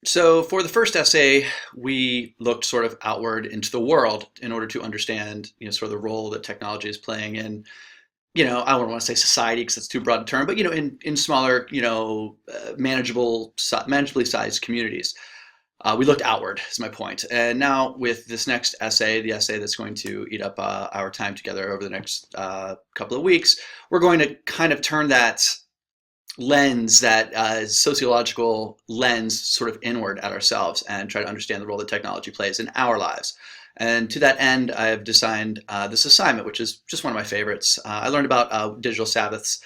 So for the first essay, we looked sort of outward into the world in order to understand, sort of the role that technology is playing in, I don't want to say society because it's too broad a term, but in smaller, manageably sized communities. We looked outward, is my point. And now with this next essay, the essay that's going to eat up our time together over the next couple of weeks, we're going to kind of turn that lens, that sociological lens, sort of inward at ourselves and try to understand the role that technology plays in our lives. And to that end, I have designed this assignment, which is just one of my favorites. I learned about digital Sabbaths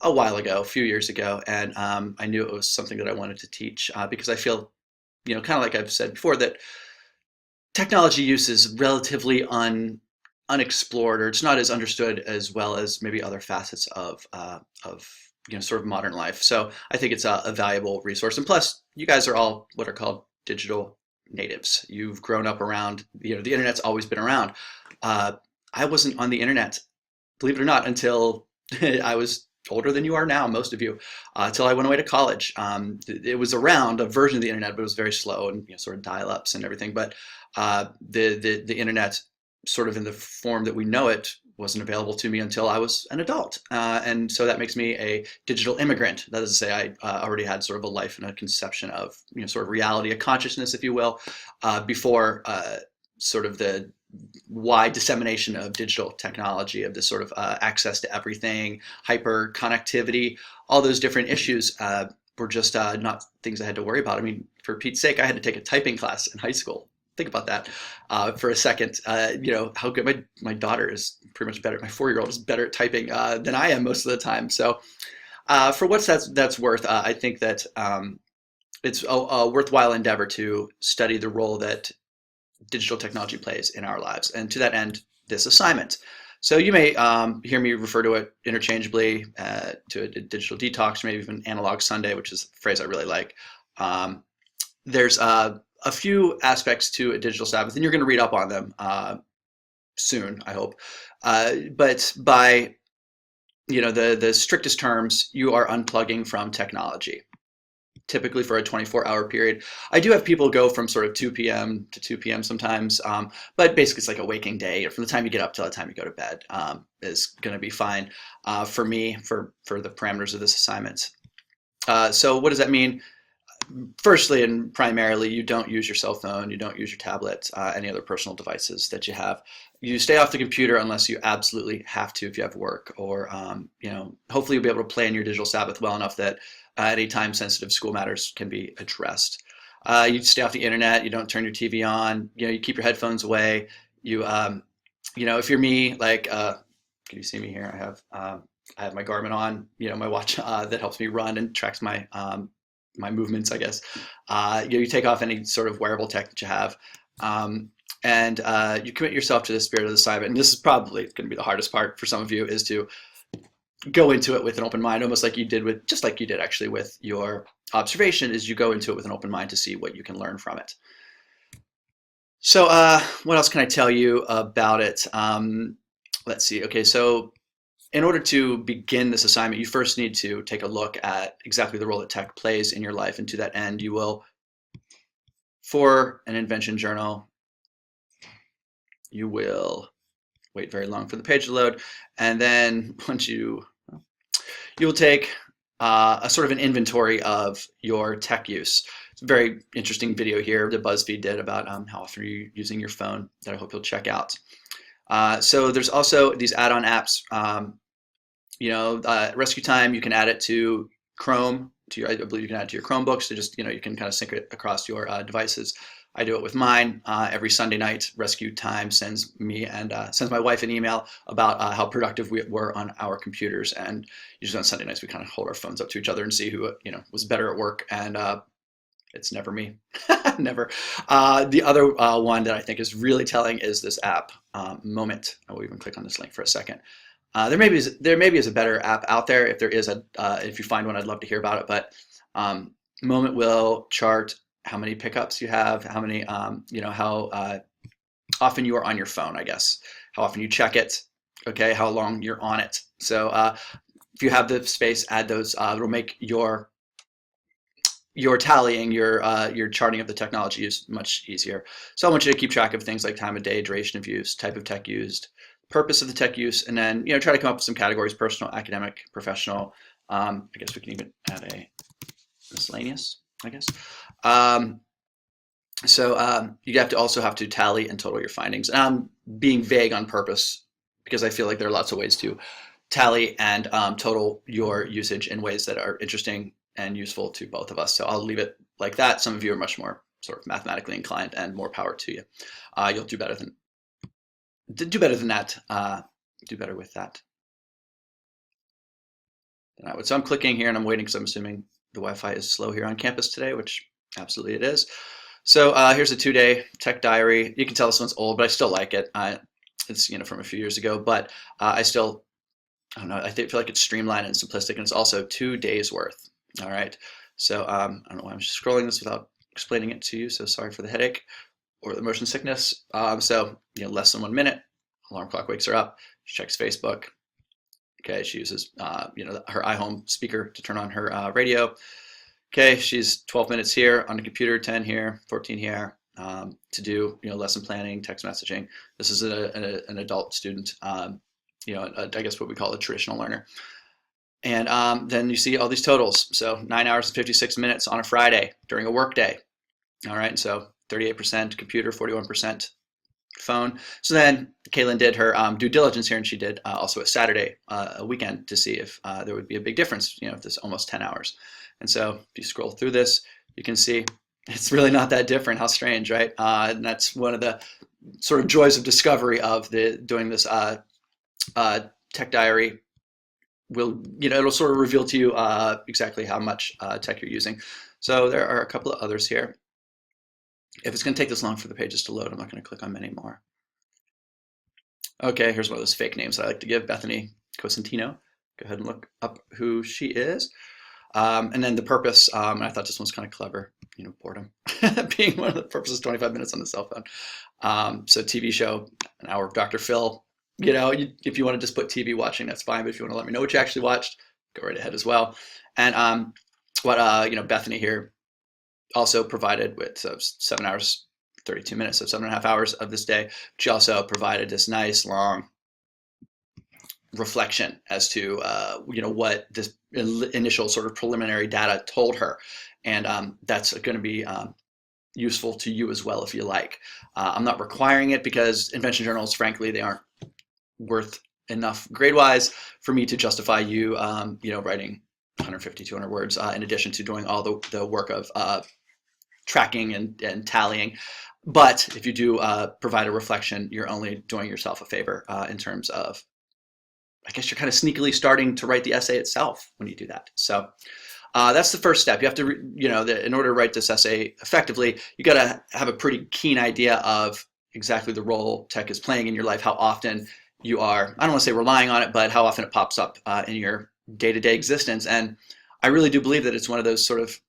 a while ago, a few years ago, and I knew it was something that I wanted to teach because I feel, kind of like I've said before, that technology use is relatively unexplored, or it's not as understood as well as maybe other facets of sort of modern life. So I think it's a valuable resource. And plus, you guys are all what are called digital natives. You've grown up around, the internet's always been around. Uh, I wasn't on the internet, believe it or not, until I was older than you are now, most of you, until I went away to college. It was around, a version of the internet, but it was very slow and sort of dial-ups and everything. But the internet, sort of in the form that we know it, wasn't available to me until I was an adult. And so that makes me a digital immigrant. That is to say, I already had sort of a life and a conception of, sort of reality, a consciousness, if you will, before sort of the wide dissemination of digital technology, of this sort of access to everything, hyper connectivity, all those different issues were just not things I had to worry about. I mean, for Pete's sake, I had to take a typing class in high school. Think about that for a second. How good my daughter is, pretty much better. My 4-year-old is better at typing than I am most of the time. So for what's that's worth, I think that it's a worthwhile endeavor to study the role that digital technology plays in our lives. And to that end, this assignment. So you may hear me refer to it interchangeably to a digital detox, or maybe even analog Sunday, which is a phrase I really like. There's a few aspects to a digital Sabbath, and you're going to read up on them soon, I hope. But by the strictest terms, you are unplugging from technology, typically for a 24-hour period. I do have people go from sort of 2 p.m. to 2 p.m. sometimes, but basically it's like a waking day. From the time you get up till the time you go to bed is going to be fine for me, for the parameters of this assignment. So what does that mean? Firstly and primarily, you don't use your cell phone, you don't use your tablet, any other personal devices that you have. You stay off the computer unless you absolutely have to, if you have work, or hopefully you'll be able to plan your digital Sabbath well enough that any time sensitive school matters can be addressed. You stay off the internet, you don't turn your TV on, you keep your headphones away. If you're me, like, can you see me here? I have my Garmin on, my watch that helps me run and tracks my movements, I guess. You take off any sort of wearable tech that you have, and you commit yourself to the spirit of the assignment. And this is probably going to be the hardest part for some of you, is to go into it with an open mind, almost like you did just like you did actually with your observation, is you go into it with an open mind to see what you can learn from it. So what else can I tell you about it? Let's see. Okay, so in order to begin this assignment, you first need to take a look at exactly the role that tech plays in your life. And to that end, you will, for an invention journal, you will wait very long for the page to load. And then once you will take a sort of an inventory of your tech use. It's a very interesting video here that BuzzFeed did about how often are you using your phone, that I hope you'll check out. So there's also these add-on apps. Rescue Time, you can add it to Chrome, I believe you can add it to your Chromebooks, to just, you can kind of sync it across your devices. I do it with mine. Every Sunday night, Rescue Time sends me and sends my wife an email about how productive we were on our computers. And usually on Sunday nights, we kind of hold our phones up to each other and see who, was better at work. And it's never me, never. The other one that I think is really telling is this app, Moment. I will even click on this link for a second. There maybe is a better app out there. If there is if you find one, I'd love to hear about it. But Moment will chart how many pickups you have, how many, how often you are on your phone, I guess, how often you check it, okay, how long you're on it. So if you have the space, add those. It'll make your your tallying, your charting of the technology is much easier. So I want you to keep track of things like time of day, duration of use, type of tech used, purpose of the tech use, and then try to come up with some categories: personal, academic, professional. I guess we can even add a miscellaneous, I guess. Um, so you have to also have to tally and total your findings. And I'm being vague on purpose because I feel like there are lots of ways to tally and total your usage in ways that are interesting and useful to both of us. So I'll leave it like that. Some of you are much more sort of mathematically inclined, and more power to you. You'll do better than that. Do better with that than I would. So I'm clicking here and I'm waiting because I'm assuming the Wi-Fi is slow here on campus today, which absolutely it is. So here's a 2-day tech diary. You can tell this one's old, but I still like it. It's from a few years ago, but I still, I don't know, I feel like it's streamlined and simplistic, and it's also 2 days worth. All right. So I don't know why I'm scrolling this without explaining it to you. So sorry for the headache or the motion sickness. So less than 1 minute. Alarm clock wakes her up. She checks Facebook. Okay, she uses her iHome speaker to turn on her radio. Okay, she's 12 minutes here on the computer, 10 here, 14 here, to do lesson planning, text messaging. This is an adult student, I guess what we call a traditional learner. And then you see all these totals. So 9 hours and 56 minutes on a Friday during a work day. All right, so 38% computer, 41% phone. So then Kaylin did her due diligence here, and she did also a Saturday, a weekend, to see if there would be a big difference, if this almost 10 hours. And so if you scroll through this, you can see it's really not that different. How strange, right? And that's one of the sort of joys of discovery of doing this tech diary. It'll sort of reveal to you exactly how much tech you're using. So there are a couple of others here. If it's going to take this long for the pages to load, I'm not going to click on many more. Okay, here's one of those fake names that I like to give, Bethany Cosentino. Go ahead and look up who she is. And then the purpose, and I thought this one's kind of clever, boredom being one of the purposes, 25 minutes on the cell phone. So TV show, an hour of Dr. Phil. If you want to just put TV watching, that's fine. But if you want to let me know what you actually watched, go right ahead as well. And Bethany here also provided with 7 hours, 32 minutes, so 7.5 hours of this day. She also provided this nice long reflection as to what this initial sort of preliminary data told her, and that's going to be useful to you as well if you like. I'm not requiring it because invention journals, frankly, they aren't worth enough grade-wise for me to justify you writing 150, 200 words in addition to doing all the work of tracking and tallying. But if you do provide a reflection, you're only doing yourself a favor in terms of, I guess you're kind of sneakily starting to write the essay itself when you do that. So that's the first step. You have to, in order to write this essay effectively, you got to have a pretty keen idea of exactly the role tech is playing in your life, how often you are, I don't want to say relying on it, but how often it pops up in your day-to-day existence. And I really do believe that it's one of those sort of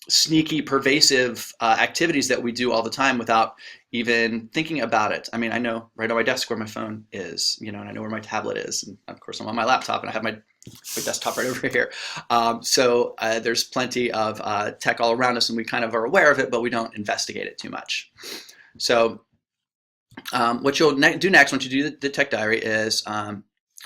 sneaky, pervasive activities that we do all the time without even thinking about it. I mean, I know right on my desk where my phone is, and I know where my tablet is, and of course I'm on my laptop, and I have my desktop right over here. So there's plenty of tech all around us, and we kind of are aware of it, but we don't investigate it too much. So what you'll do next once you do the tech diary is, I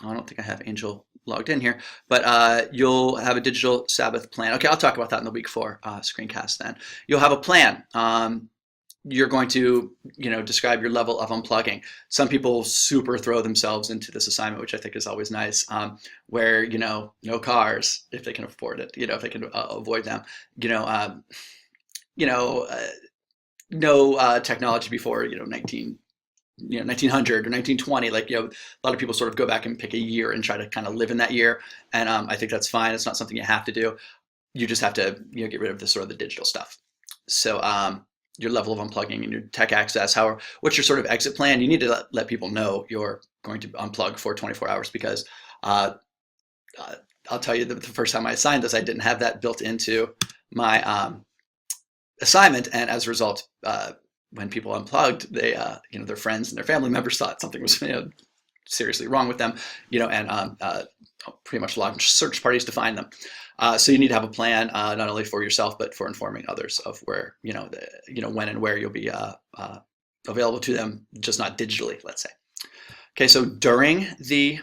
don't think I have Angel logged in here, but you'll have a digital Sabbath plan. Okay, I'll talk about that in the week 4 screencast then. You'll have a plan. You're going to, describe your level of unplugging. Some people super throw themselves into this assignment, which I think is always nice, where, no cars, if they can afford it, if they can avoid them, no technology before, 1900 or 1920, a lot of people sort of go back and pick a year and try to kind of live in that year. And I think that's fine. It's not something you have to do. You just have to, get rid of the digital stuff. So your level of unplugging and your tech access, what's your sort of exit plan? You need to let people know you're going to unplug for 24 hours because I'll tell you the first time I assigned this, I didn't have that built into my assignment. And as a result, when people unplugged, they, their friends and their family members thought something was, seriously wrong with them, and pretty much log search parties to find them. So you need to have a plan, not only for yourself but for informing others of where when and where you'll be available to them, just not digitally, let's say. Okay, so during the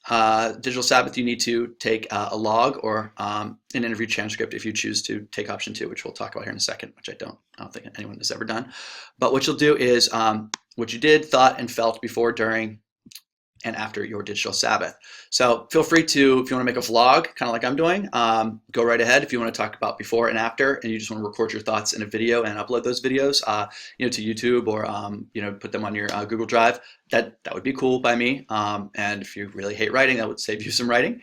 digital Sabbath, you need to take a log or an interview transcript if you choose to take option 2, which we'll talk about here in a second, which I don't think anyone has ever done. But what you'll do is what you did, thought, and felt before, during, and after your digital Sabbath. So feel free to, if you want to make a vlog, kind of like I'm doing, go right ahead. If you want to talk about before and after, and you just want to record your thoughts in a video and upload those videos, to YouTube or put them on your Google Drive, that would be cool by me. And if you really hate writing, that would save you some writing.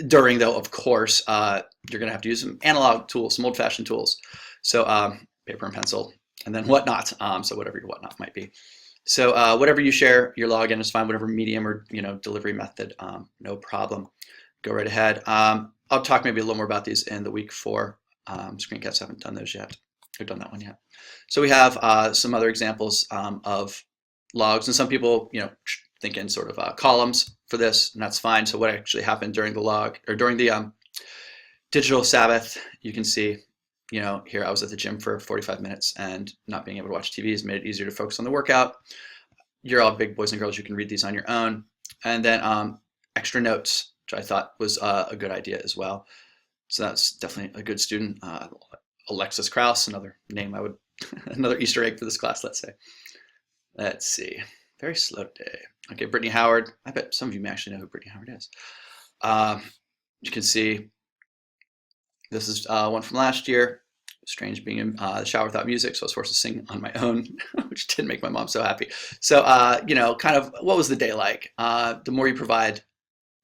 During, though, of course, you're going to have to use some analog tools, some old-fashioned tools. So paper and pencil, and then whatnot. So whatever your whatnot might be. So whatever you share your login is fine, whatever medium or delivery method, no problem. Go right ahead. I'll talk maybe a little more about these in the week 4 screencasts. Haven't done those yet. I've done that one yet. So we have some other examples of logs, and some people think in sort of columns for this, and that's fine. So what actually happened during the log or during the digital Sabbath, you can see. Here I was at the gym for 45 minutes, and not being able to watch TV has made it easier to focus on the workout. You're all big boys and girls. You can read these on your own. And then extra notes, which I thought was a good idea as well. So that's definitely a good student. Alexis Krauss, another name I would, another Easter egg for this class, let's say. Let's see. Very slow day. Okay, Brittany Howard. I bet some of you may actually know who Brittany Howard is. You can see this is one from last year. Strange being in the shower without music, so I was forced to sing on my own, which didn't make my mom so happy. So, kind of what was the day like? The more you provide,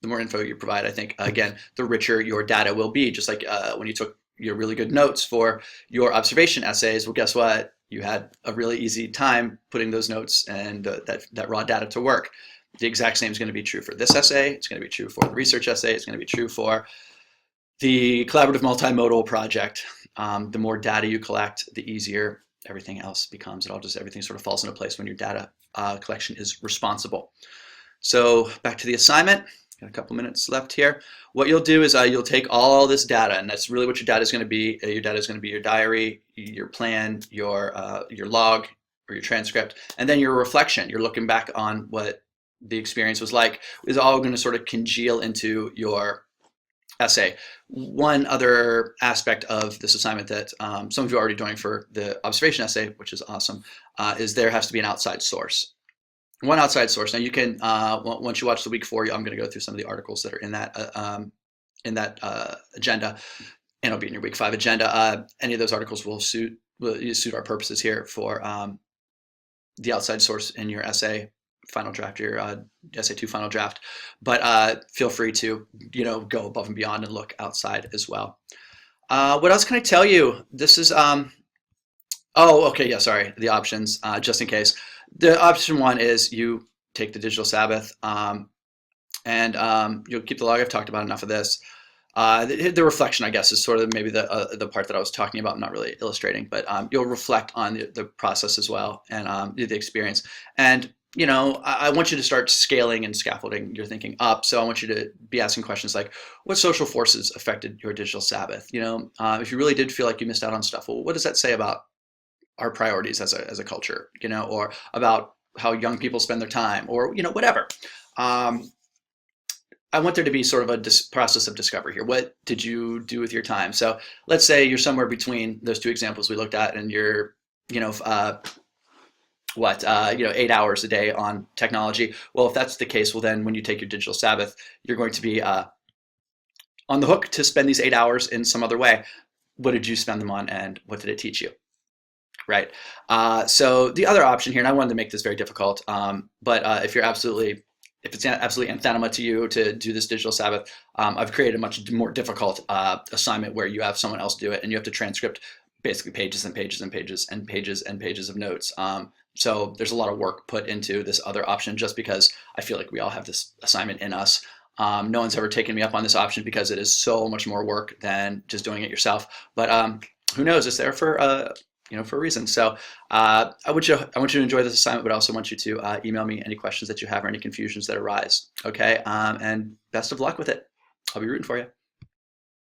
the more info you provide, I think, again, the richer your data will be. Just like when you took your really good notes for your observation essays, well, guess what? You had a really easy time putting those notes and that raw data to work. The exact same is going to be true for this essay. It's going to be true for the research essay. It's going to be true for the collaborative multimodal project. The more data you collect, the easier everything else becomes. Everything sort of falls into place when your data collection is responsible. So back to the assignment. Got a couple minutes left here. What you'll do is you'll take all this data, and that's really what your data is going to be. Your data is going to be your diary, your plan, your log, or your transcript, and then your reflection. You're looking back on what the experience was like. Is all going to sort of congeal into your essay. One other aspect of this assignment that some of you are already doing for the observation essay, which is awesome, is there has to be an outside source. One outside source. Now you can, once you watch the week 4, I'm going to go through some of the articles that are in that agenda, and it'll be in your week 5 agenda. Any of those articles will suit our purposes here for the outside source in your essay final draft, your essay 2 final draft, but feel free to go above and beyond and look outside as well. What else can I tell you? This is the options, just in case. The option 1 is you take the digital Sabbath and you'll keep the log. I've talked about enough of this. The reflection, I guess, is sort of maybe the part that I was talking about. I'm not really illustrating, but you'll reflect on the process as well and the experience. And I want you to start scaling and scaffolding your thinking up. So I want you to be asking questions like, what social forces affected your digital Sabbath? If you really did feel like you missed out on stuff, well, what does that say about our priorities as a culture, or about how young people spend their time, or, whatever. I want there to be sort of a process of discovery here. What did you do with your time? So let's say you're somewhere between those 2 examples we looked at, and you're, 8 hours a day on technology. Well, if that's the case, well, then when you take your digital Sabbath, you're going to be on the hook to spend these 8 hours in some other way. What did you spend them on, and what did it teach you? Right. So the other option here, and I wanted to make this very difficult, but if it's absolutely anathema to you to do this digital Sabbath, I've created a much more difficult assignment where you have someone else do it, and you have to transcript basically pages and pages and pages and pages and pages of notes. So there's a lot of work put into this other option just because I feel like we all have this assignment in us. No one's ever taken me up on this option because it is so much more work than just doing it yourself. But who knows? It's there for for a reason. So I want you to enjoy this assignment, but I also want you to email me any questions that you have or any confusions that arise. Okay, and best of luck with it. I'll be rooting for you.